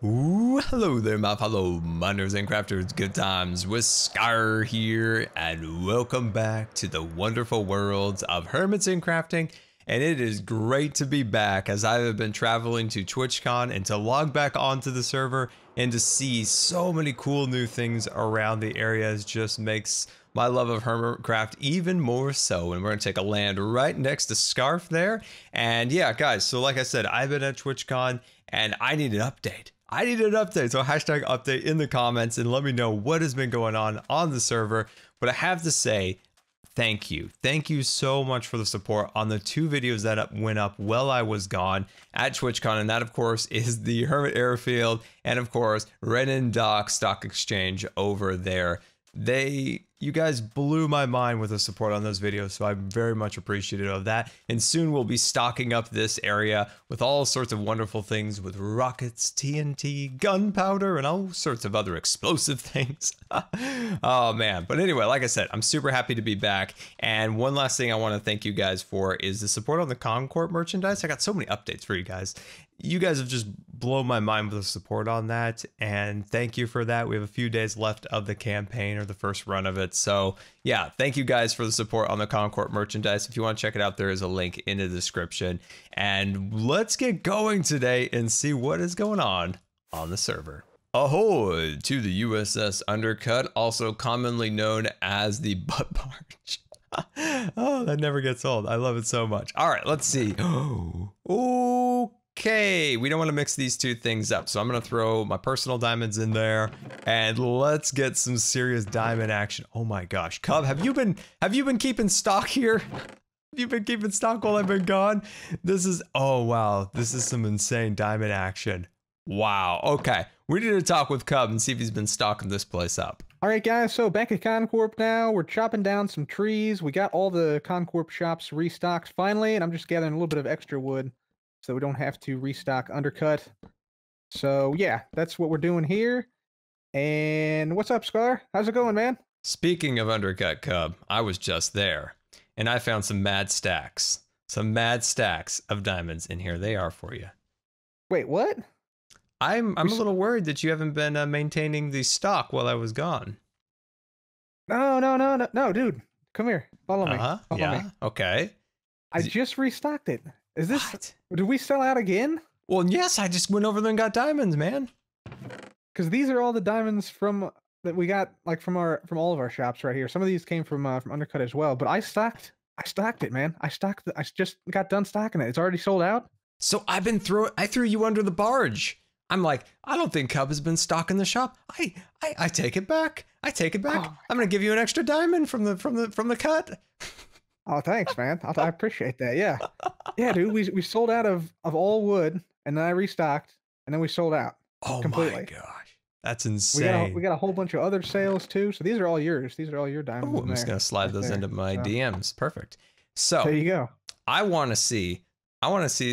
Ooh, hello there, my fellow miners and crafters. Good times with Scar here, and welcome back to the wonderful worlds of hermits and crafting. And it is great to be back, as I have been traveling to TwitchCon and to log back onto the server and to see so many cool new things around the areas just makes my love of Hermitcraft even more so. And we're gonna take a land right next to Scarf there. And yeah, guys, so like I said, I've been at TwitchCon and I need an update. So hashtag update in the comments and let me know what has been going on the server. But I have to say, thank you. Thank you so much for the support on the 2 videos that went up while I was gone at TwitchCon. And that, of course, is the Hermit Airfield and, of course, Renin Dock Stock Exchange over there. You guys blew my mind with the support on those videos, so I'm very much appreciative of that. And soon we'll be stocking up this area with all sorts of wonderful things with rockets, TNT, gunpowder, and all sorts of other explosive things. Oh man. But anyway, like I said, I'm super happy to be back. And one last thing I want to thank you guys for is the support on the Concorp merchandise. I got so many updates for you guys. You guys have just blown my mind with the support on that, and thank you for that. We have a few days left of the campaign, or the first run of it. So yeah, thank you guys for the support on the Concorp merchandise. If you want to check it out, there is a link in the description. And let's get going today and see what is going on the server. Ahoy to the USS Undercut, also commonly known as the Butt Barge. Oh, that never gets old. I love it so much. All right, let's see. Okay, we don't want to mix these two things up, so I'm gonna throw my personal diamonds in there, and let's get some serious diamond action. Oh my gosh, Cub, have you been keeping stock here? Have you been keeping stock while I've been gone? Oh wow, this is some insane diamond action. Wow. Okay, we need to talk with Cub and see if he's been stocking this place up. All right, guys, so back at Concorp now. We're chopping down some trees. We got all the Concorp shops restocked finally, and I'm just gathering a little bit of extra wood so we don't have to restock Undercut. So yeah, that's what we're doing here. And what's up, Scar? How's it going, man? Speaking of Undercut, Cub, I was just there, and I found some mad stacks of diamonds, and here they are for you. Wait, what? I'm a little worried that you haven't been maintaining the stock while I was gone. No, dude. Come here. Follow me. Follow yeah. me. Okay. I just restocked it. Is this... What? Did we sell out again? Well, yes, I just went over there and got diamonds, man. Because these are all the diamonds that we got, like, from all of our shops right here. Some of these came from Undercut as well. But I stocked it, man. I just got done stocking it. It's already sold out. So I threw you under the barge. I'm like, I don't think Cub has been stocking the shop. I take it back. I take it back. Oh, I'm gonna give you an extra diamond from the cut. Oh, thanks, man. I appreciate that. Yeah, yeah, dude. We sold out of all wood, and then I restocked, and then we sold out. Oh completely. My gosh, that's insane. We got a whole bunch of other sales too. So these are all yours. These are all your diamonds. Oh, I'm just gonna slide those into my DMs. Perfect. So there you go. I want to see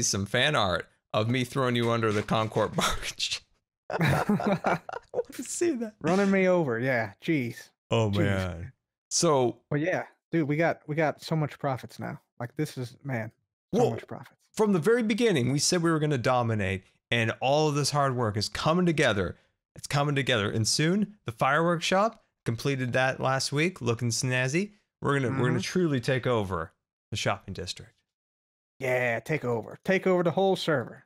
some fan art of me throwing you under the Concorp barge. I want to see that. Running me over, yeah. Jeez. Oh man. So. Well, yeah, dude, we got so much profits now. Like this is, man, so much profits. From the very beginning, we said we were going to dominate, and all of this hard work is coming together. It's coming together, and soon the fireworks shop completed that last week, looking snazzy. We're gonna truly take over the shopping district. Yeah, take over the whole server.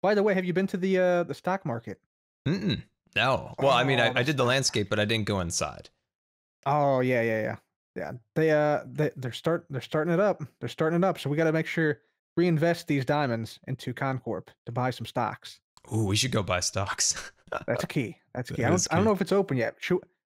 By the way, have you been to the stock market? No. Well, I mean, I did the landscape, but I didn't go inside. Oh yeah. They're starting it up. They're starting it up. So we got to make sure reinvest these diamonds into Concorp to buy some stocks. Ooh, we should go buy stocks. That's key. That's key. I don't know if it's open yet.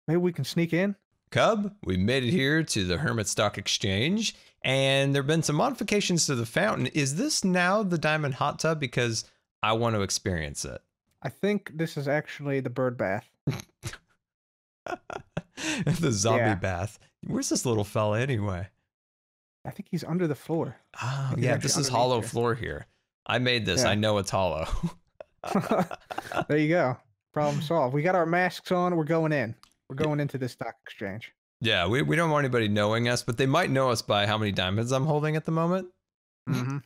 Maybe we can sneak in. Cub, we made it here to the Hermit Stock Exchange, and there have been some modifications to the fountain. Is this now the diamond hot tub? Because I want to experience it. I think this is actually the bird bath. The zombie bath. Where's this little fella anyway? I think he's under the floor. Oh, yeah, this is hollow floor here. I made this. Yeah. I know it's hollow. There you go. Problem solved. We got our masks on. We're going in. We're going into this stock exchange. Yeah, we don't want anybody knowing us, but they might know us by how many diamonds I'm holding at the moment.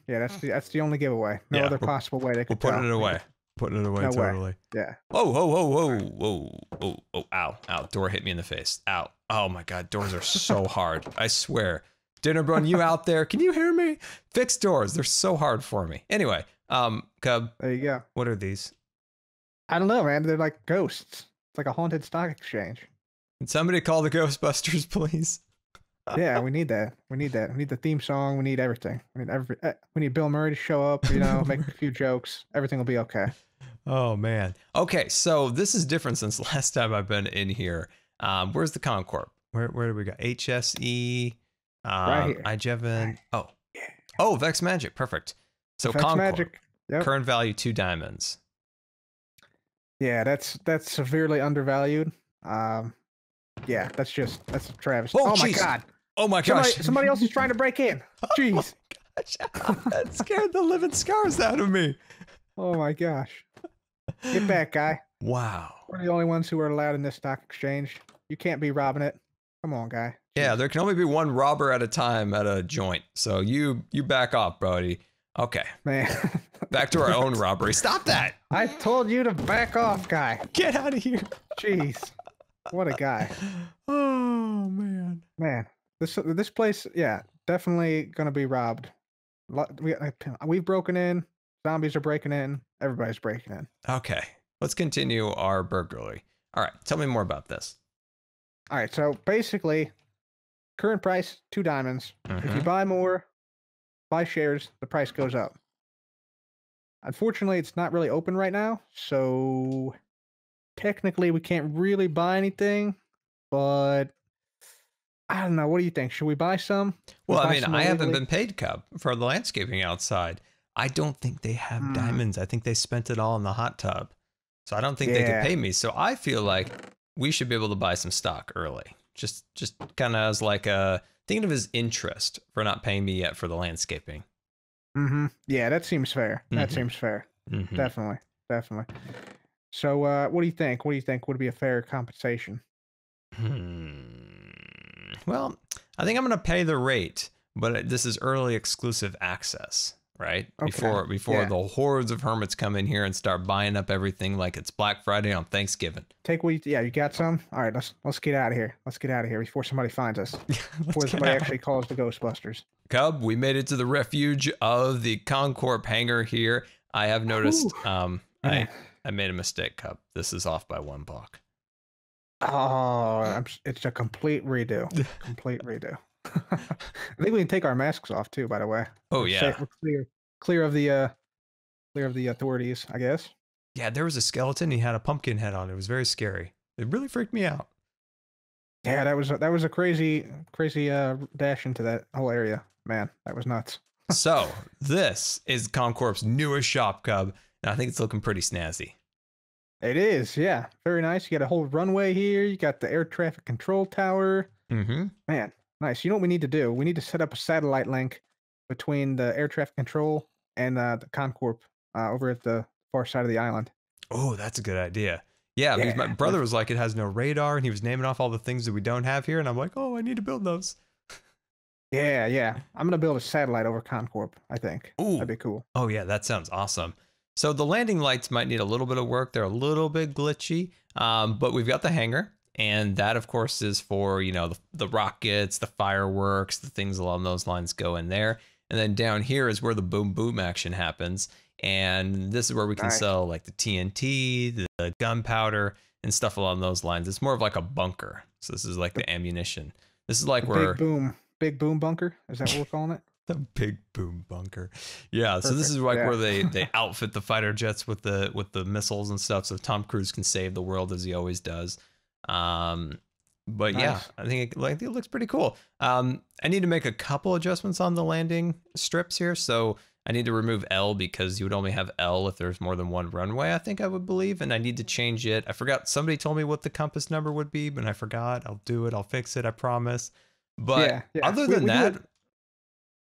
Yeah, that's the only giveaway. No other possible way they could We're putting it away. Putting it away No way. totally. Yeah. Whoa, whoa, whoa, whoa, whoa, whoa, oh, ow, ow. Door hit me in the face. Ow. Oh my God, doors are so hard. I swear. Dinnerbun, you out there? Can you hear me? Fix doors. They're so hard for me. Anyway, Cub. There you go. What are these? I don't know, man. They're like ghosts. It's like a haunted stock exchange. Can somebody call the Ghostbusters, please? Yeah, we need that. We need that. We need the theme song. We need everything. We need Bill Murray to show up, you know, make a few jokes. Everything will be okay. Oh man. Okay, so this is different since last time I've been in here. Where's the Concorp? Where do we go? HSE, Right here. iJevins. Oh. Yeah. Oh, Vex Magic. Perfect. So Vex Concorp. Magic. Yep. Current value 2 diamonds. Yeah, that's severely undervalued. Yeah, that's a travesty. Oh, Oh my jeez. God. Oh my gosh. Somebody else is trying to break in. Jeez. Gosh, that scared the living scars out of me. Oh my gosh. Get back, guy. Wow. We're the only ones who are allowed in this stock exchange. You can't be robbing it. Come on, guy. Yeah, there can only be one robber at a time at a joint. So you back off, buddy. Okay. Man. Back to our own robbery. Stop that. I told you to back off, guy. Get out of here. Jeez. What a guy. Oh man. Man. This place, yeah, definitely gonna be robbed. We've broken in. Zombies are breaking in. Everybody's breaking in. Okay. Let's continue our burglary. All right. Tell me more about this. All right. So basically, current price 2 diamonds. If you buy more, buy shares, the price goes up. Unfortunately, it's not really open right now, so technically we can't really buy anything. But I don't know. What do you think? Should we buy some? Well, I mean, I haven't been paid, Cub, for the landscaping outside. I don't think they have diamonds. I think they spent it all in the hot tub. So I don't think they could pay me. So I feel like we should be able to buy some stock early. Just kind of as like thinking of his interest for not paying me yet for the landscaping. Yeah, that seems fair. That seems fair. Definitely. So what do you think? What do you think would be a fair compensation? Well, I think I'm going to pay the rate, but this is early exclusive access, right? Okay. Before the hordes of hermits come in here and start buying up everything like it's Black Friday on Thanksgiving. You got some? All right, let's get out of here. Let's get out of here before somebody finds us. Before somebody actually calls the Ghostbusters. Cub, we made it to the refuge of the Concorp hangar here. I have noticed I made a mistake, Cub. This is off by 1 block. Oh, it's a complete redo. Complete redo. I think we can take our masks off too, by the way. Oh yeah. We're clear of the authorities, I guess. Yeah, there was a skeleton. He had a pumpkin head on. It was very scary. It really freaked me out. Yeah, that was a crazy dash into that whole area. Man, that was nuts. So this is Concorp's newest shop, Cub, and I think it's looking pretty snazzy. It is, yeah, very nice. You got a whole runway here. You got the air traffic control tower. Man, nice. You know what we need to do? We need to set up a satellite link between the air traffic control and the Concorp over at the far side of the island. Oh, that's a good idea. Yeah, because my brother was like, it has no radar, and he was naming off all the things that we don't have here, and I'm like, oh, I need to build those. Yeah. I'm gonna build a satellite over Concorp, I think. Ooh. That'd be cool. Oh yeah, that sounds awesome. So the landing lights might need a little bit of work. They're a little bit glitchy, but we've got the hangar, and that of course is for, you know, the rockets, the fireworks, the things along those lines go in there. And then down here is where the boom boom action happens. And this is where we can sell like the TNT, the gunpowder, and stuff along those lines. It's more of like a bunker. So this is like the ammunition. This is like where big boom bunker. Is that what we're calling it? The big boom bunker. Yeah. Perfect. So this is like where they outfit the fighter jets with the missiles and stuff, so Tom Cruise can save the world as he always does. But yeah, I think it looks pretty cool. I need to make a couple adjustments on the landing strips here. So I need to remove L because you would only have L if there's more than one runway, I think I would believe. And I need to change it. I forgot. Somebody told me what the compass number would be, but I forgot. I'll do it. I'll fix it. I promise. But other than that,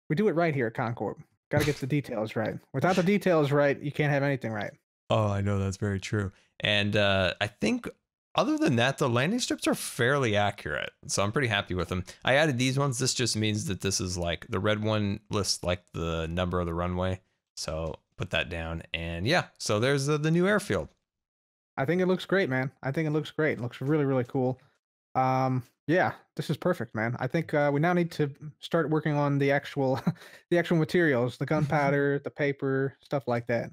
we do it right here at Concorp. Got to get the details right. Without the details right, you can't have anything right. Oh, I know, that's very true. And I think other than that, the landing strips are fairly accurate. So I'm pretty happy with them. I added these ones. This just means that this is like the red one lists like the number of the runway. So put that down. And yeah, so there's the new airfield. I think it looks great, man. I think it looks great. It looks really, really cool. Yeah, this is perfect, man. I think we now need to start working on the actual, the actual materials, the gunpowder, the paper, stuff like that.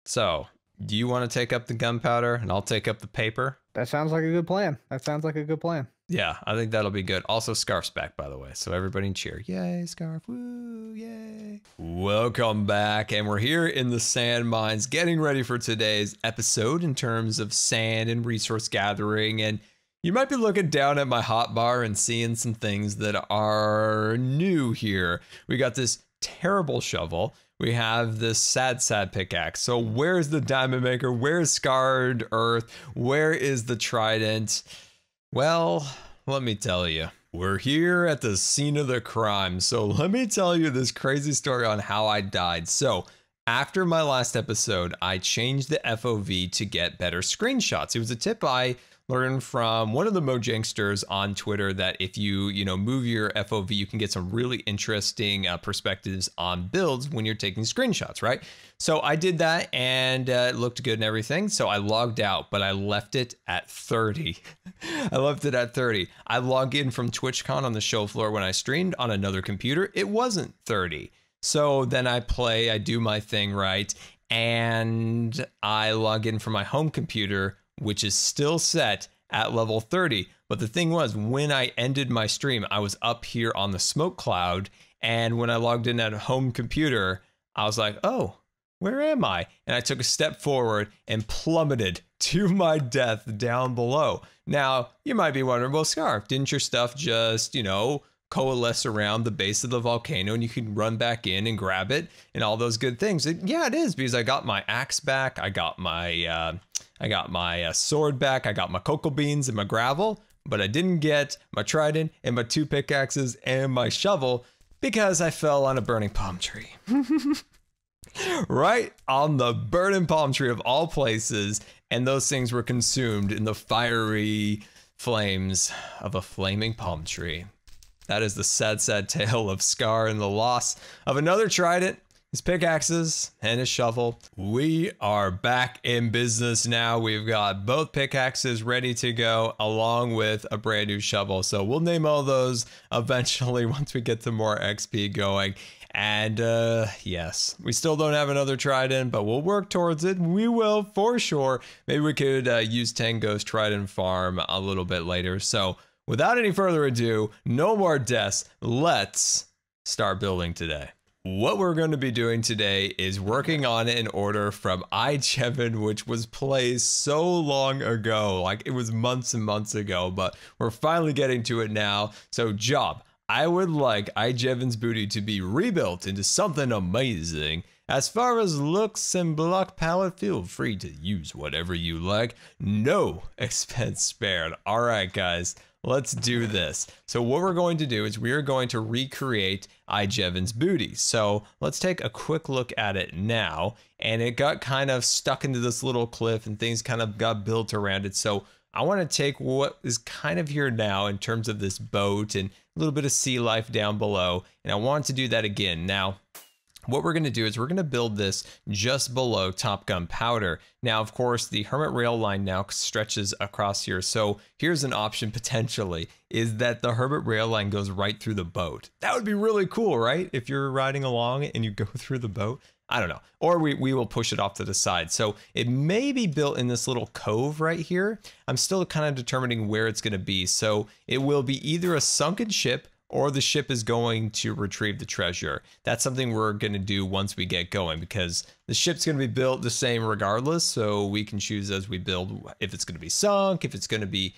So, do you want to take up the gunpowder and I'll take up the paper? That sounds like a good plan. That sounds like a good plan. Yeah, I think that'll be good. Also, Scarf's back, by the way. So everybody cheer. Yay, Scarf. Woo, yay. Welcome back. And we're here in the sand mines getting ready for today's episode in terms of sand and resource gathering. And you might be looking down at my hotbar and seeing some things that are new here. We got this terrible shovel. We have this sad pickaxe. So where's the diamond maker? Where's scarred earth? Where is the trident? Well, let me tell you, we're here at the scene of the crime. So let me tell you this crazy story on how I died. So after my last episode, I changed the FOV to get better screenshots. It was a tip I learned from one of the Mojangsters on Twitter that if you move your FOV, you can get some really interesting perspectives on builds when you're taking screenshots, right? So I did that and it looked good and everything. So I logged out, but I left it at 30. I left it at 30. I logged in from TwitchCon on the show floor when I streamed on another computer. It wasn't 30. So then I do my thing, right? And I log in from my home computer, which is still set at level 30. But the thing was, when I ended my stream, I was up here on the smoke cloud. And when I logged in at a home computer, I was like, oh, where am I? And I took a step forward and plummeted to my death down below. Now, you might be wondering, well, Scarf, didn't your stuff just, coalesce around the base of the volcano and you can run back in and grab it and all those good things? Yeah, it is, because I got my axe back. I got my sword back. I got my cocoa beans and my gravel, but I didn't get my trident and my 2 pickaxes and my shovel because I fell on a burning palm tree. Right on the burning palm tree of all places. And those things were consumed in the fiery flames of a flaming palm tree. That is the sad tale of Scar and the loss of another trident, his pickaxes, and his shovel. We are back in business now. We've got both pickaxes ready to go, along with a brand new shovel. So we'll name all those eventually once we get some more XP going. And yes, we still don't have another trident, but we'll work towards it. We will for sure. Maybe we could use Tango's trident farm a little bit later. So without any further ado, no more deaths. Let's start building today. What we're going to be doing today is working on an order from iJevins, which was placed so long ago, like it was months and months ago, but we're finally getting to it now. So job, I would like iJevins booty to be rebuilt into something amazing. As far as looks and block palette, feel free to use whatever you like. No expense spared. All right, guys. Let's do this. So what we're going to do is we are going to recreate iJevins booty. So let's take a quick look at it now. And it got kind of stuck into this little cliff and things kind of got built around it. So I want to take what is kind of here now in terms of this boat and a little bit of sea life down below. And I want to do that again. Now, what we're going to do is we're going to build this just below Top Gun Powder. Now, of course, the Hermit rail line now stretches across here. So here's an option potentially, is that the Hermit rail line goes right through the boat. That would be really cool, right? If you're riding along and you go through the boat. I don't know. Or we will push it off to the side. So it may be built in this little cove right here. I'm still kind of determining where it's going to be. So it will be either a sunken ship or the ship is going to retrieve the treasure. That's something we're going to do once we get going, because the ship's going to be built the same regardless. So we can choose as we build if it's going to be sunk, if it's going to be,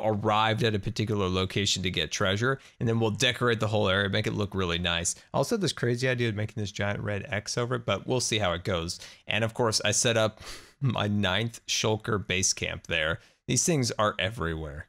arrived at a particular location to get treasure, and then we'll decorate the whole area, make it look really nice. I also had this crazy idea of making this giant red X over it, but we'll see how it goes. And of course, I set up my 9th shulker base camp there. These things are everywhere.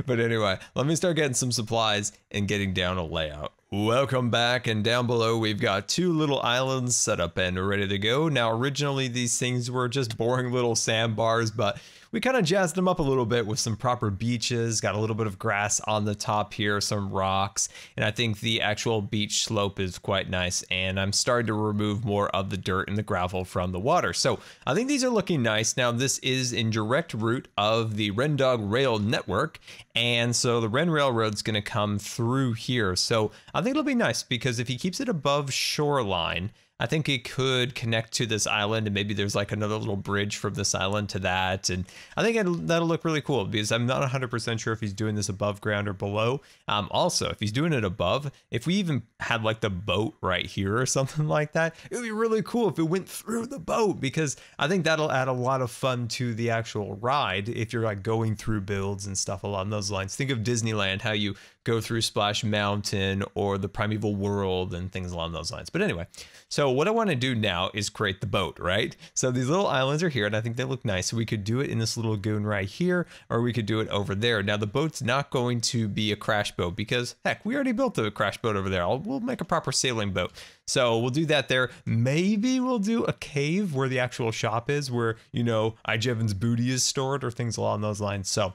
But anyway, let me start getting some supplies and getting down a layout. Welcome back, and down below we've got two little islands set up and ready to go. Now originally these things were just boring little sandbars, but we kind of jazzed them up a little bit with some proper beaches, got a little bit of grass on the top here, some rocks, and I think the actual beach slope is quite nice, and I'm starting to remove more of the dirt and the gravel from the water. So I think these are looking nice. Now this is in direct route of the Rendog Rail network, and so the Ren Railroad's going to come through here. So I think it'll be nice because if he keeps it above shoreline, I think it could connect to this island, and maybe there's like another little bridge from this island to that. And I think that'll look really cool because I'm not 100% sure if he's doing this above ground or below. Also, if he's doing it above, if we even had like the boat right here or something like that, it would be really cool if it went through the boat, because I think that'll add a lot of fun to the actual ride if you're like going through builds and stuff along those lines. Think of Disneyland, how you go through Splash Mountain or the Primeval World and things along those lines. But anyway, so what I want to do now is create the boat, right? So these little islands are here and I think they look nice. So we could do it in this little lagoon right here, or we could do it over there. Now the boat's not going to be a crash boat because heck, we already built a crash boat over there. We'll make a proper sailing boat. So we'll do that there. Maybe we'll do a cave where the actual shop is, where, you know, iJevins booty is stored or things along those lines. So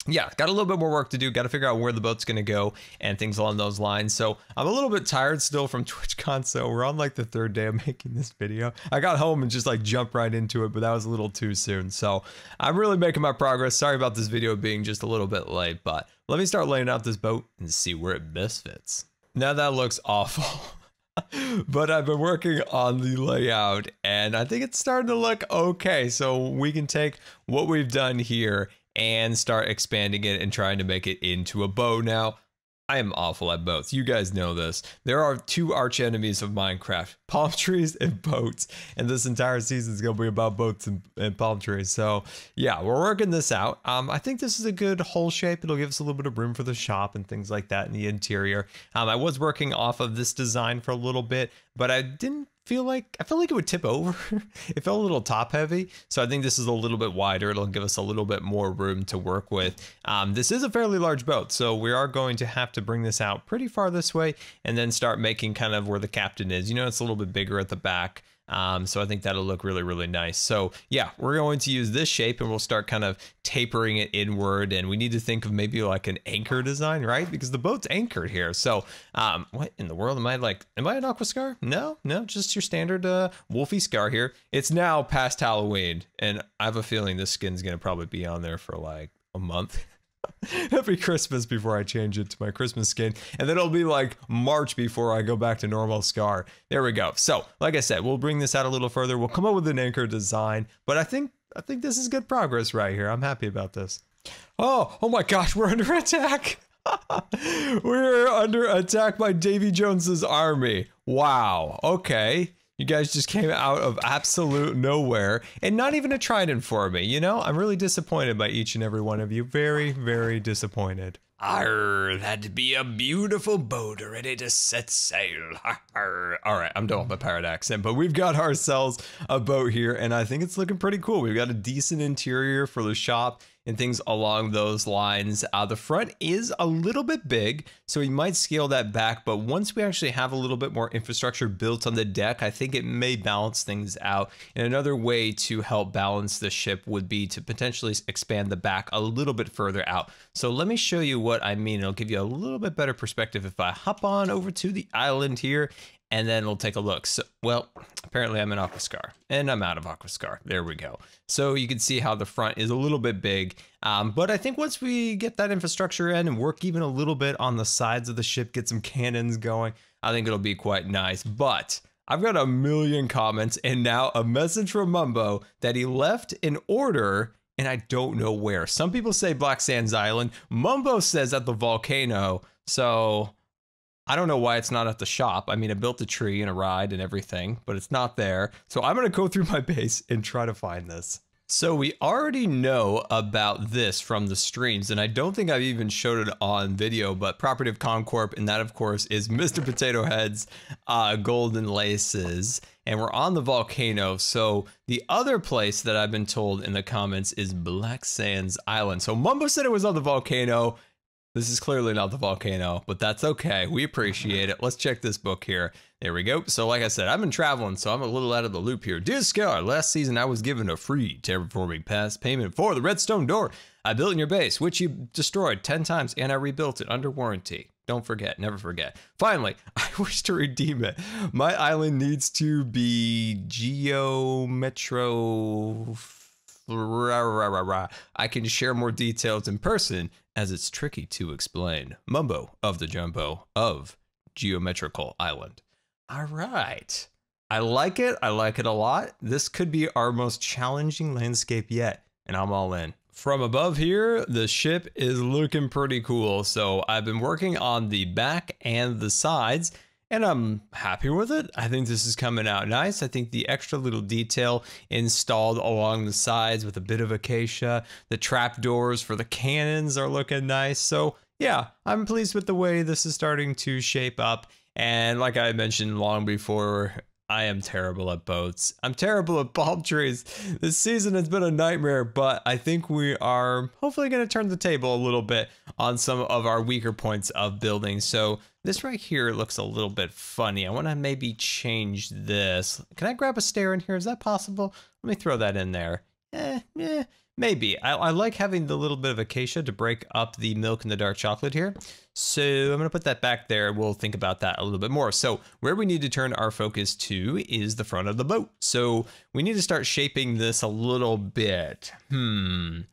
yeah, got a little bit more work to do. Got to figure out where the boat's going to go and things along those lines. So I'm a little bit tired still from TwitchCon. So we're on like the third day of making this video. I got home and just like jumped right into it, but that was a little too soon. So I'm really making my progress. Sorry about this video being just a little bit late, but let me start laying out this boat and see where it best fits. Now that looks awful. But I've been working on the layout and I think it's starting to look okay. So we can take what we've done here and start expanding it and trying to make it into a boat. Now, I am awful at boats. You guys know this. There are two arch enemies of Minecraft, palm trees and boats. And this entire season is going to be about boats and palm trees. So yeah, we're working this out. I think this is a good hole shape. It'll give us a little bit of room for the shop and things like that in the interior. I was working off of this design for a little bit, but I felt like it would tip over. It felt a little top heavy. So I think this is a little bit wider. It'll give us a little bit more room to work with. This is a fairly large boat, so we are going to have to bring this out pretty far this way and then start making kind of where the captain is. You know, it's a little bit bigger at the back. So I think that'll look really, really nice. So yeah, we're going to use this shape and we'll start kind of tapering it inward. And we need to think of maybe like an anchor design, right? Because the boat's anchored here. So what in the world am I an Aqua Scar? No, just your standard Wolfie Scar here. It's now past Halloween and I have a feeling this skin's going to probably be on there for like a month. Every Christmas before I change it to my Christmas skin, and then it'll be like March before I go back to normal Scar. There we go. So like I said, we'll bring this out a little further. We'll come up with an anchor design, but I think this is good progress right here. I'm happy about this. Oh my gosh, we're under attack. We're under attack by Davy Jones's army. Wow. Okay. You guys just came out of absolute nowhere and not even a trident for me. You know, I'm really disappointed by each and every one of you. Very, very disappointed. Arr, that'd be a beautiful boat ready to set sail. Arr. All right, I'm done with my pirate accent, but we've got ourselves a boat here and I think it's looking pretty cool. We've got a decent interior for the shop and things along those lines. The front is a little bit big, so we might scale that back, but once we actually have a little bit more infrastructure built on the deck, I think it may balance things out. And another way to help balance the ship would be to potentially expand the back a little bit further out. So let me show you what I mean. It'll give you a little bit better perspective if I hop on over to the island here and then we'll take a look. So, well, apparently I'm in Aqua Scar and I'm out of Aqua Scar. There we go. So you can see how the front is a little bit big. But I think once we get that infrastructure in and work even a little bit on the sides of the ship, get some cannons going, I think it'll be quite nice. But I've got a million comments and now a message from Mumbo that he left an order and I don't know where. Some people say Black Sands Island. Mumbo says at the volcano. So I don't know why it's not at the shop. I mean, I built a tree and a ride and everything, but it's not there. So I'm going to go through my base and try to find this. So we already know about this from the streams, and I don't think I've even showed it on video, but property of Concorp, and that of course is Mr. Potato Head's golden laces. And we're on the volcano. So the other place that I've been told in the comments is Black Sands Island. So Mumbo said it was on the volcano. This is clearly not the volcano, but that's okay. We appreciate it. Let's check this book here. There we go. So like I said, I've been traveling, so I'm a little out of the loop here. Dear Scar, last season I was given a free terraforming pass payment for the redstone door I built in your base, which you destroyed 10 times, and I rebuilt it under warranty. Don't forget, never forget. Finally, I wish to redeem it. My island needs to be geometro... I can share more details in person, as it's tricky to explain. Mumbo of the Jumbo of Geometrical Island. All right. I like it. I like it a lot. This could be our most challenging landscape yet, and I'm all in. From above here, the ship is looking pretty cool. So I've been working on the back and the sides, and I'm happy with it. I think this is coming out nice. I think the extra little detail installed along the sides with a bit of acacia, the trapdoors for the cannons are looking nice. So yeah, I'm pleased with the way this is starting to shape up. And like I mentioned long before, I am terrible at boats. I'm terrible at palm trees. This season has been a nightmare, but I think we are hopefully going to turn the table a little bit on some of our weaker points of building. So this right here looks a little bit funny. I want to maybe change this. Can I grab a stair in here? Is that possible? Let me throw that in there. Maybe. I like having the little bit of acacia to break up the milk and the dark chocolate here. So I'm going to put that back there. We'll think about that a little bit more. So where we need to turn our focus to is the front of the boat. So we need to start shaping this a little bit. And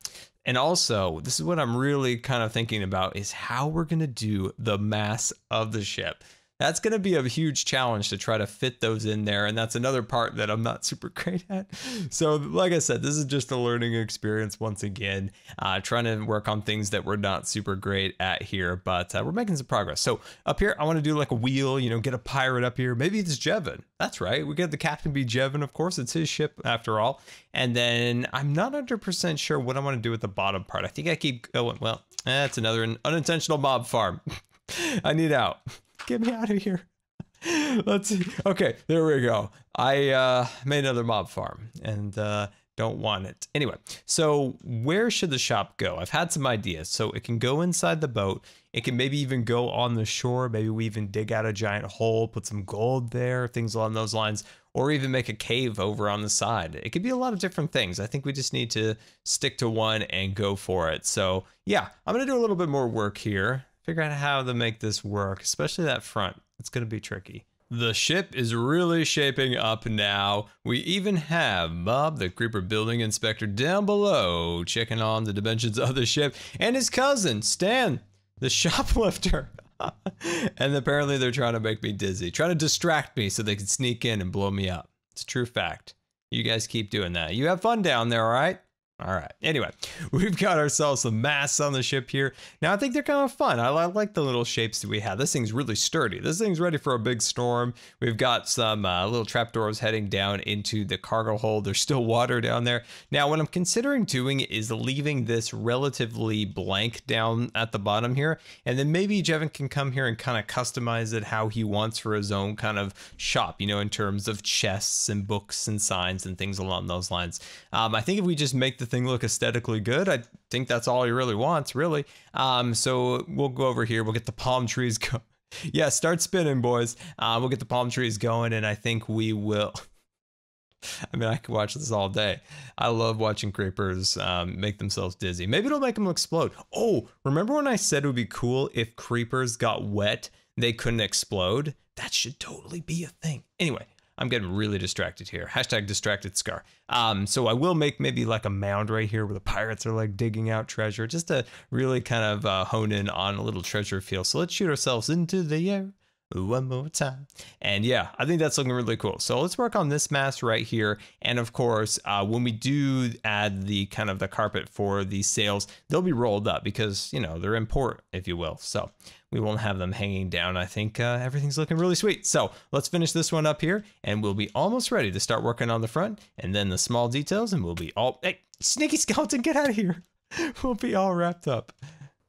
also, this is what I'm really kind of thinking about is how we're going to do the mass of the ship. That's going to be a huge challenge to try to fit those in there. And that's another part that I'm not super great at. So like I said, this is just a learning experience once again, trying to work on things that we're not super great at here, but we're making some progress. So up here, I want to do like a wheel, you know, get a pirate up here. Maybe it's Jevin. That's right. We get the captain be Jevin, of course. It's his ship after all. And then I'm not 100% sure what I want to do with the bottom part. I think I keep going, well, that's another unintentional mob farm. I need out. Get me out of here. Let's see. Okay, there we go. I made another mob farm and don't want it. Anyway, so where should the shop go? I've had some ideas. So it can go inside the boat. It can maybe even go on the shore. Maybe we even dig out a giant hole, put some gold there, things along those lines, or even make a cave over on the side. It could be a lot of different things. I think we just need to stick to one and go for it. So yeah, I'm going to do a little bit more work here. Figure out how to make this work, especially that front. It's going to be tricky. The ship is really shaping up now. We even have Bob, the creeper building inspector, down below, checking on the dimensions of the ship, and his cousin, Stan, the shoplifter. And apparently they're trying to make me dizzy, trying to distract me so they can sneak in and blow me up. It's a true fact. You guys keep doing that. You have fun down there, all right? All right. Anyway, we've got ourselves some masts on the ship here. Now, I think they're kind of fun. I like the little shapes that we have. This thing's really sturdy. This thing's ready for a big storm. We've got some little trapdoors heading down into the cargo hold. There's still water down there. Now, what I'm considering doing is leaving this relatively blank down at the bottom here. And then maybe Jevin can come here and kind of customize it how he wants for his own kind of shop, you know, in terms of chests and books and signs and things along those lines. I think if we just make the thing look aesthetically good, I think that's all he really wants, really. So we'll go over here, we'll get the palm trees going. Yeah, start spinning, boys. We'll get the palm trees going, and I think we will. I mean, I could watch this all day. I love watching creepers make themselves dizzy. Maybe it'll make them explode. Oh, remember when I said it would be cool if creepers got wet, they couldn't explode? That should totally be a thing. Anyway, I'm getting really distracted here. Hashtag distracted Scar. So I will make maybe like a mound right here where the pirates are like digging out treasure, just to really kind of hone in on a little treasure feel. So let's shoot ourselves into the air one more time. And yeah, I think that's looking really cool. So let's work on this mast right here. And of course, when we do add the kind of the carpet for these sails, they'll be rolled up because, you know, they're in port, if you will. So we won't have them hanging down. I think everything's looking really sweet. So let's finish this one up here and we'll be almost ready to start working on the front and then the small details, and we'll be all, hey, sneaky skeleton, get out of here. We'll be all wrapped up.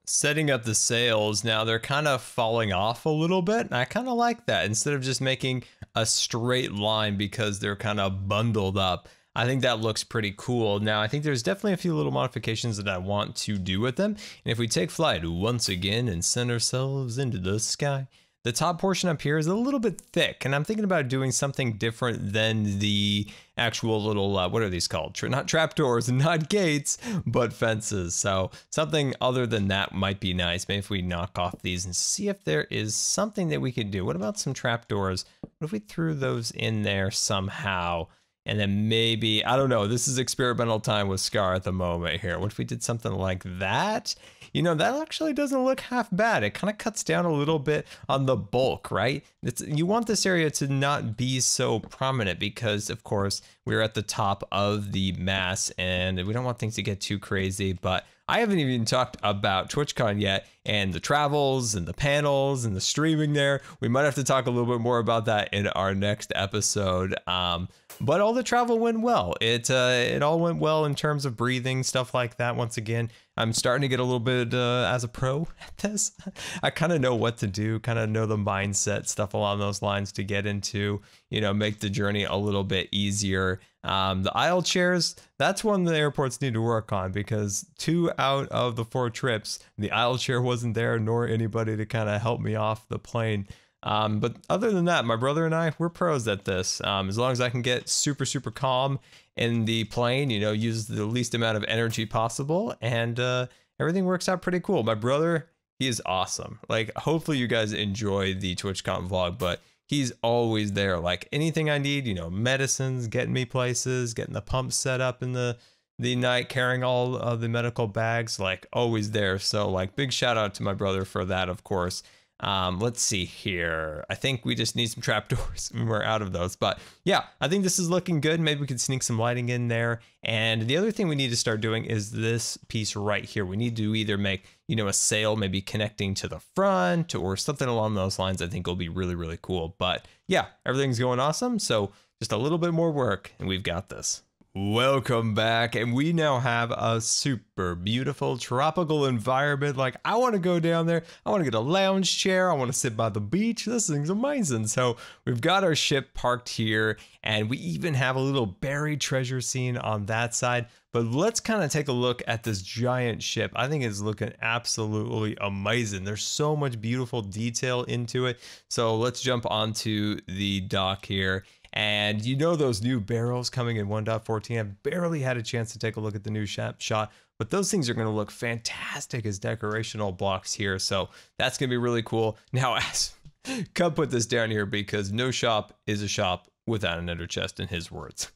Setting up the sails now, they're kind of falling off a little bit, and I kind of like that. Instead of just making a straight line because they're kind of bundled up, I think that looks pretty cool. Now, I think there's definitely a few little modifications that I want to do with them. And if we take flight once again and send ourselves into the sky, the top portion up here is a little bit thick, and I'm thinking about doing something different than the actual little, what are these called? Not trapdoors, not gates, but fences. So something other than that might be nice. Maybe if we knock off these and see if there is something that we could do. What about some trapdoors? What if we threw those in there somehow? And then maybe, I don't know, this is experimental time with Scar at the moment here. What if we did something like that? You know, that actually doesn't look half bad. It kind of cuts down a little bit on the bulk, right? You want this area to not be so prominent because, of course, we're at the top of the mass and we don't want things to get too crazy. But I haven't even talked about TwitchCon yet and the travels and the panels and the streaming there. We might have to talk a little bit more about that in our next episode. But all the travel went well. It all went well in terms of breathing, stuff like that. Once again, I'm starting to get a little bit as a pro at this. I kind of know what to do, kind of know the mindset, stuff along those lines to get into, you know, make the journey a little bit easier. The aisle chairs, that's one the airports need to work on because 2 out of the 4 trips, the aisle chair wasn't there, nor anybody to kind of help me off the plane. But other than that, my brother and I, we're pros at this. As long as I can get super calm in the plane, you know, use the least amount of energy possible, and everything works out pretty cool. My brother, he is awesome. Like, hopefully you guys enjoy the TwitchCon vlog, but he's always there. Like, anything I need, you know, medicines, getting me places, getting the pump set up in the night, carrying all of the medical bags, like, always there. So, like, big shout out to my brother for that, of course. Let's see here. I think we just need some trapdoors when we're out of those. But yeah, I think this is looking good. Maybe we could sneak some lighting in there. And the other thing we need to start doing is this piece right here. We need to either make, you know, a sail maybe connecting to the front or something along those lines. I think will be really cool. But yeah, everything's going awesome. So just a little bit more work and we've got this. Welcome back, and we now have a super beautiful tropical environment. Like, I want to go down there, I want to get a lounge chair, I want to sit by the beach. This thing's amazing. So we've got our ship parked here, and we even have a little buried treasure scene on that side. But let's kind of take a look at this giant ship. I think it's looking absolutely amazing. There's so much beautiful detail into it. So let's jump onto the dock here. And you know those new barrels coming in 1.14, I've barely had a chance to take a look at the new shot, but those things are going to look fantastic as decorational blocks here. So that's going to be really cool. Now, come put this down here because no shop is a shop without an ender chest, in his words.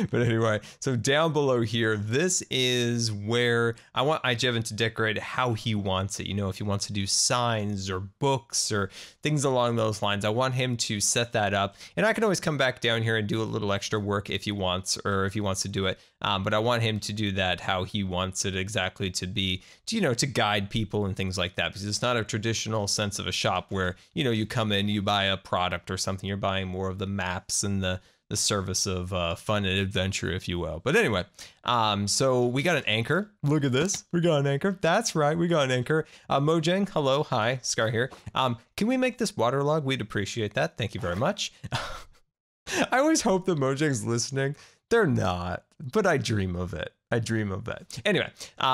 But anyway, so down below here, this is where I want iJevins to decorate how he wants it. You know, if he wants to do signs or books or things along those lines, I want him to set that up. And I can always come back down here and do a little extra work if he wants, or if he wants to do it. But I want him to do that how he wants it exactly to be, you know, to guide people and things like that. Because it's not a traditional sense of a shop where, you know, you come in, you buy a product or something. You're buying more of the maps and the service of fun and adventure, if you will. But anyway, so we got an anchor. Look at this. We got an anchor. That's right. We got an anchor. Mojang, hello. Hi. Scar here. Can we make this waterlog? We'd appreciate that. Thank you very much. I always hope that Mojang's listening. They're not, but I dream of it. I dream of it. Anyway,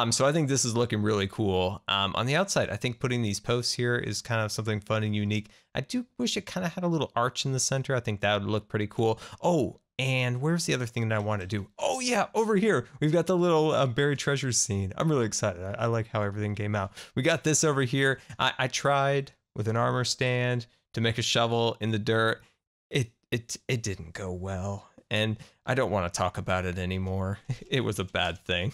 so I think this is looking really cool. On the outside, I think putting these posts here is kind of something fun and unique. I do wish it kind of had a little arch in the center. I think that would look pretty cool. Oh, and where's the other thing that I want to do? Oh yeah, over here. We've got the little buried treasure scene. I'm really excited. I like how everything came out. We got this over here. I tried with an armor stand to make a shovel in the dirt. It didn't go well. And I don't want to talk about it anymore. It was a bad thing.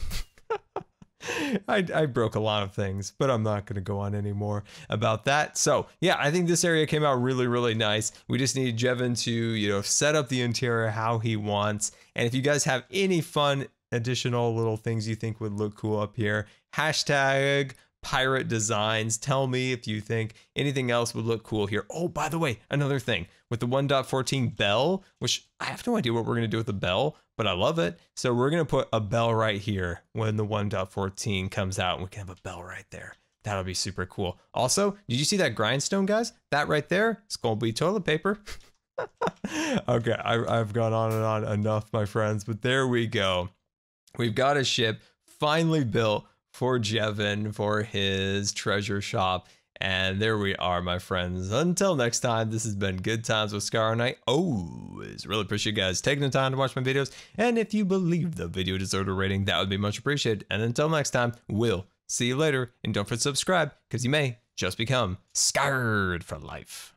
I broke a lot of things, but I'm not going to go on anymore about that. So yeah, I think this area came out really nice. We just need Jevin to, you know, set up the interior how he wants. And if you guys have any fun additional little things you think would look cool up here, hashtag pirate designs. Tell me if you think anything else would look cool here. Oh, by the way, another thing with the 1.14 bell, which I have no idea what we're going to do with the bell, but I love it. So we're going to put a bell right here when the 1.14 comes out, and we can have a bell right there. That'll be super cool. Also, did you see that grindstone, guys? That right there is going to be toilet paper. Okay, I've gone on and on enough, my friends, but there we go. We've got a ship finally built for Jevin for his treasure shop. And there we are, my friends. Until next time, this has been Good Times with Scar, and I always really appreciate you guys taking the time to watch my videos. And if you believe the video deserved a rating, that would be much appreciated. And until next time, we'll see you later. And don't forget to subscribe, because you may just become scarred for life.